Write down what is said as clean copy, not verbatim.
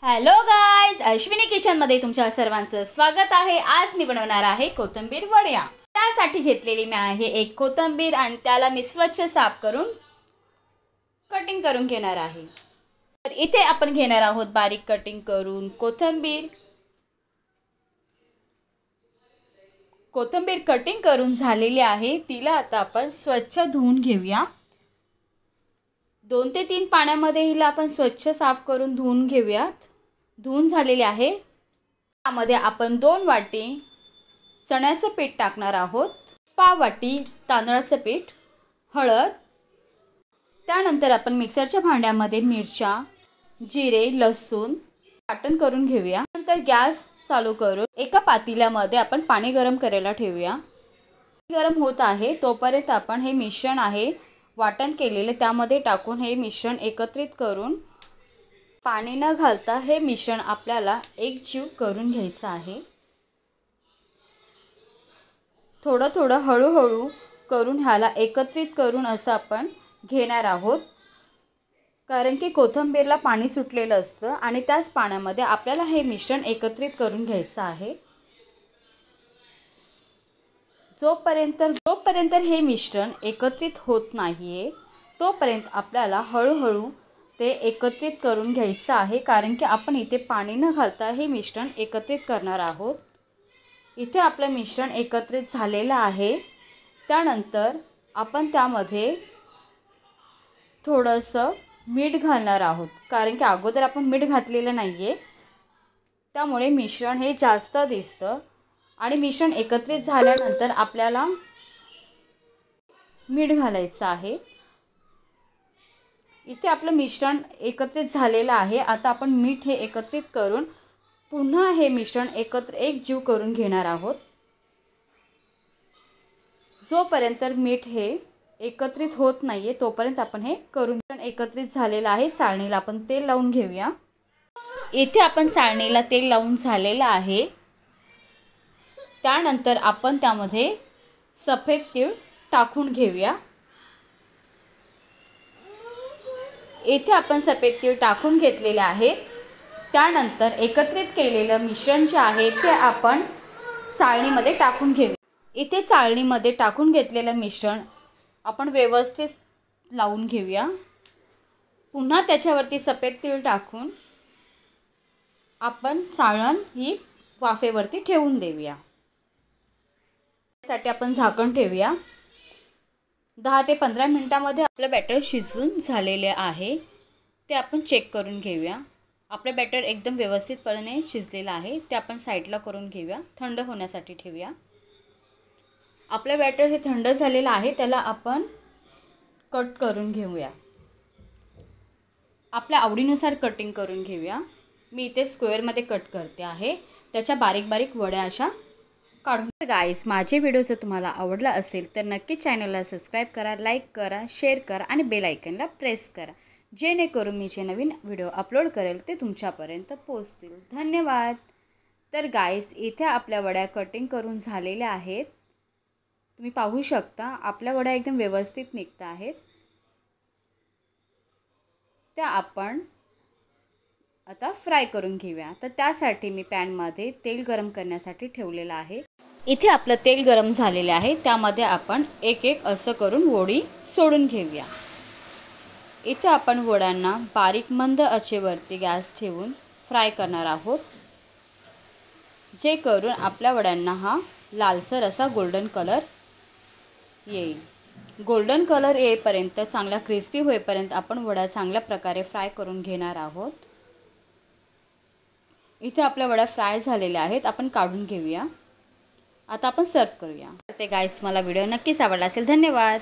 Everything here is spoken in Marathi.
हॅलो गाइस, अश्विनी किचन मध्ये तुमच्या सर्वांचं स्वागत आहे। आज मी बनवणार आहे कोथिंबीर वड्या। त्यासाठी घेतलेली मी आहे एक कोथिंबीर आणि त्याला मी स्वच्छ साफ करून कटिंग करून घेणार आहे। तर इथे आपण घेणार आहोत बारीक कटिंग करून कोथिंबीर। कोथिंबीर कटिंग करून झालेली आहे, तिला आता आपण स्वच्छ धुवून घेऊया। 2 ते 3 पाण्यामध्ये हिला आपण स्वच्छ साफ करून धुवून घेऊयात। धुवून झालेले आहे। त्यामध्ये आपण 2 वाटी चण्याचं पीठ टाकणार आहोत, पाव वाटी तांदळाचं पीठ, हळद। त्यानंतर आपण मिक्सरच्या भांड्यामध्ये मिरच्या, जिरे, लसूण वाटण करून घेऊया। नंतर गॅस चालू करून एका पातेल्यामध्ये आपण पाणी गरम करायला ठेवूया। गरम होत आहे तोपर्यंत आपण हे मिश्रण आहे वाटण केलेले त्यामध्ये टाकून हे मिश्रण एकत्रित करून पाणी न घालता हे मिश्रण आपल्याला एकजीव करून घ्यायचं आहे। थोडं थोडं हळूहळू करून ह्याला एकत्रित करून असं आपण घेणार आहोत, कारण की कोथिंबीरला पाणी सुटलेलं असतं आणि त्याच पाण्यामध्ये आपल्याला हे मिश्रण एकत्रित करून घ्यायचं आहे। जोपर्यंत हे मिश्रण एकत्रित होत नाहीये तोपर्यंत आपल्याला हळूहळू ते एकत्रित करून घ्यायचं आहे, कारण की आपण इथे पाणी न घालता हे मिश्रण एकत्रित करणार आहोत। इथे आपलं मिश्रण एकत्रित झालेलं आहे। त्यानंतर आपण त्यामध्ये थोडंसं मीठ घालणार आहोत, कारण की अगोदर आपण मीठ घातलेलं नाहीये, त्यामुळे मिश्रण हे जास्त दिसतं। आणि मिश्रण एकत्रित झाल्यानंतर आपल्याला मीठ घालायचं आहे। इथे आपलं मिश्रण एकत्रित झालेलं आहे। आता आपण मीठ हे एकत्रित करून पुन्हा हे मिश्रण एकजीव करून घेणार आहोत। जोपर्यंत मीठ हे एकत्रित होत नाहीये तोपर्यंत आपण हे करून एकत्रित झालेलं आहे। चाळणीला आपण तेल लावून घेऊया। इथे आपण चाळणीला तेल लावून झालेलं आहे। त्यानंतर आपण त्यामध्ये सफेद तीळ टाकून घेऊया। इथे आपण सफेद तीळ टाकून घेतलेले आहे। त्यानंतर एकत्रित केलेलं मिश्रण जे आहे ते आपण चाळणीमध्ये टाकून घेऊया। इथे चाळणीमध्ये टाकून घेतलेलं मिश्रण आपण व्यवस्थित लावून घेऊया। पुन्हा त्याच्यावरती सफेद तीळ टाकून आपण चाळण ही वाफेवरती ठेवून देऊया। त्यासाठी आपण झाकण ठेवूया। 10 ते 15 मिनिटांमध्ये आपलं बॅटर शिजून झालेले आहे, ते आपण चेक करून घेऊया। आपलं बॅटर एकदम व्यवस्थितपणे शिजलेलं आहे, ते आपण साईडला करून घेऊया, थंड होण्यासाठी ठेवूया। आपलं बॅटर हे थंड झालेलं आहे, त्याला आपण कट करून घेऊया। आपल्या आवडीनुसार कटिंग करून घेऊया। मी इथे स्क्वेअरमध्ये कट करते आहे, त्याच्या बारीक बारीक वड्या अशा काढून। गाइस, माझे व्हिडिओ जर तुम्हाला आवडला असेल तर नक्की चॅनलला सबस्क्राईब करा, लाईक करा, शेअर करा आणि बेल आयकॉनला प्रेस करा, जेणेकरून मी जे नवीन व्हिडिओ अपलोड करेल ते तुमच्यापर्यंत पोहोचतील। धन्यवाद। तर गाइस, इथे आपल्या वड्या कटिंग करून झालेल्या आहेत। तुम्ही पाहू शकता आपल्या वड्या एकदम व्यवस्थित निघत आहेत। त्या आपण आता फ्राय करून घेऊया। तर त्यासाठी मी पॅनमध्ये तेल गरम करण्यासाठी ठेवलेलं आहे। इथे आपलं तेल गरम झालेले आहे, त्यामध्ये आपण एक एक असं करून वडी सोडून घेऊया। इथे आपण वड्यांना बारीक मंद आचेवरती गॅस ठेवून फ्राय करणार आहोत, जे करून आपल्या वड्यांना हा लालसर असा गोल्डन कलर येईल। गोल्डन कलर येईपर्यंत, चांगला क्रिस्पी होईपर्यंत आपण वड्या चांगल्या प्रकारे फ्राय करून घेणार आहोत। इथे आपल्या वड्या फ्राय झालेल्या आहेत, आपण काढून घेऊया। आता आपण सर्व करूया। ते गाइस, मला व्हिडिओ नक्कीच आवडला असेल। धन्यवाद।